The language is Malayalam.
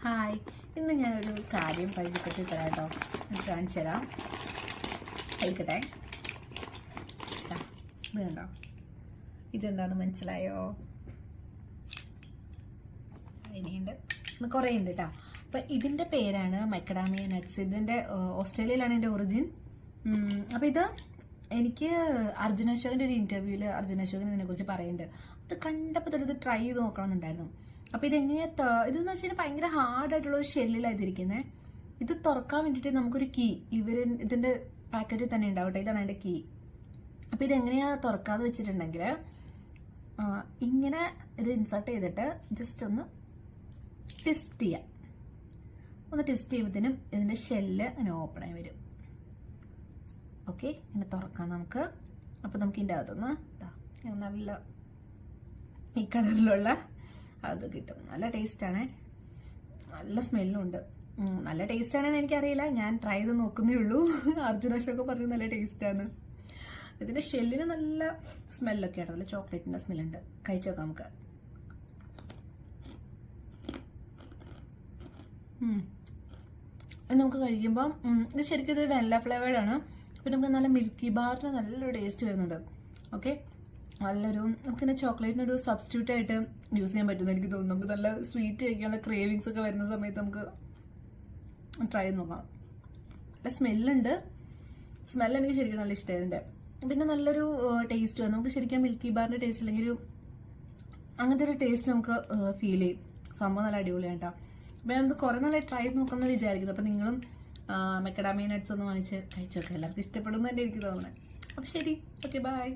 ഹായ്, ഇന്ന് ഞാനൊരു കാര്യം പരിചയപ്പെട്ട് തരാം കേട്ടോ. കാണിച്ചു തരാം. കഴിക്കട്ടെ. ഇത് കണ്ടോ, ഇതെന്താന്ന് മനസ്സിലായോ? ഇനിയുണ്ട്, കുറേ ഉണ്ട് കേട്ടോ. അപ്പം ഇതിൻ്റെ പേരാണ് മൈക്കഡാമിയ നട്ട്സ്. ഇതിൻ്റെ ഓസ്ട്രേലിയയിലാണ് എൻ്റെ ഒറിജിൻ. അപ്പം ഇത് എനിക്ക് അർജുന അശോകൻ്റെ ഒരു ഇൻ്റർവ്യൂവിൽ അർജുന അശോകൻ ഇതിനെക്കുറിച്ച് പറയുന്നുണ്ട്. അത് കണ്ടപ്പോൾ തൊട്ട് ഇത് ട്രൈ ചെയ്ത് നോക്കണമെന്നുണ്ടായിരുന്നു. അപ്പോൾ ഇതെങ്ങനെയാ ഇതെന്ന് വെച്ചാൽ ഭയങ്കര ഹാർഡായിട്ടുള്ള ഒരു ഷെല്ലിലാണ് ഇതിരിക്കുന്നത്. ഇത് തുറക്കാൻ വേണ്ടിയിട്ട് നമുക്കൊരു കീ ഇതിൻ്റെ പാക്കറ്റിൽ തന്നെ ഉണ്ടാവട്ടെ. ഇതാണ് അതിൻ്റെ കീ. അപ്പോൾ ഇതെങ്ങനെയാ തുറക്കാന്ന് വെച്ചിട്ടുണ്ടെങ്കിൽ ഇങ്ങനെ ഇത് ഇൻസർട്ട് ചെയ്തിട്ട് ജസ്റ്റ് ഒന്ന് ടെസ്റ്റ് ചെയ്യാം. ഒന്ന് ടെസ്റ്റ് ചെയ്യുമ്പോഴത്തേനും ഇതിൻ്റെ ഷെല്ല് അങ്ങനെ ഓപ്പൺ ആയി വരും. ഓക്കെ, ഇങ്ങനെ തുറക്കാം നമുക്ക്. അപ്പോൾ നമുക്ക് ഇതിൻ്റെ അകത്തുനിന്ന് നല്ല ഈ കളറിലുള്ള അത് കിട്ടും. നല്ല ടേസ്റ്റാണ്, നല്ല സ്മെല്ലും ഉണ്ട്. നല്ല ടേസ്റ്റാണെന്ന് എനിക്കറിയില്ല, ഞാൻ ട്രൈ ചെയ്ത് നോക്കുന്നേ ഉള്ളൂ. അർജുന അശോക് പറഞ്ഞു നല്ല ടേസ്റ്റാണ്. ഇതിൻ്റെ ഷെല്ലിന് നല്ല സ്മെല്ലൊക്കെ ആട്ടോ, നല്ല ചോക്ലേറ്റിൻ്റെ സ്മെല്ലുണ്ട്. കഴിച്ചു നോക്കാം നമുക്ക്. നമുക്ക് കഴിക്കുമ്പം ഇത് ശരിക്കും ഇത് വെല്ല ഫ്ലേവേർഡാണ്. പിന്നെ നമുക്ക് നല്ല മിൽക്കി ബാറിന് നല്ലൊരു ടേസ്റ്റ് വരുന്നുണ്ട്. ഓക്കെ, നല്ലൊരു നമുക്കിങ്ങനെ ചോക്ലേറ്റിനൊരു സബ്സ്റ്റിറ്റ്യൂട്ട് ആയിട്ട് യൂസ് ചെയ്യാൻ പറ്റുമെന്ന് എനിക്ക് തോന്നുന്നു. നമുക്ക് നല്ല സ്വീറ്റ് കഴിക്കാനുള്ള ക്രേവിങ്സ് ഒക്കെ വരുന്ന സമയത്ത് നമുക്ക് ട്രൈ ചെയ്ത് നോക്കാം. നല്ല സ്മെല്ലുണ്ട്. സ്മെല്ല് എനിക്ക് ശരിക്കും നല്ല ഇഷ്ടമായി ഇതിൻ്റെ. പിന്നെ നല്ലൊരു ടേസ്റ്റ് വന്നു. നമുക്ക് ശരിക്കും മിൽക്കി ബാറിൻ്റെ ടേസ്റ്റ് അല്ലെങ്കിൽ ഒരു അങ്ങനത്തെ ഒരു ടേസ്റ്റ് നമുക്ക് ഫീൽ ചെയ്യും. സംഭവം നല്ല അടിപൊളിയാണ് കേട്ടോ. അപ്പം നമുക്ക് കുറേ നല്ല ട്രൈ ചെയ്ത് നോക്കണമെന്ന് വിചാരിക്കുന്നത്. അപ്പം നിങ്ങളും മക്കഡാമിയ നട്ട്സ് ഒന്ന് വാങ്ങിച്ച് കഴിച്ചോക്കെ. എല്ലാവർക്കും ഇഷ്ടപ്പെടുന്നു തന്നെ എനിക്ക് തോന്നുന്നത്. അപ്പം ശരി, ഓക്കെ, ബൈ.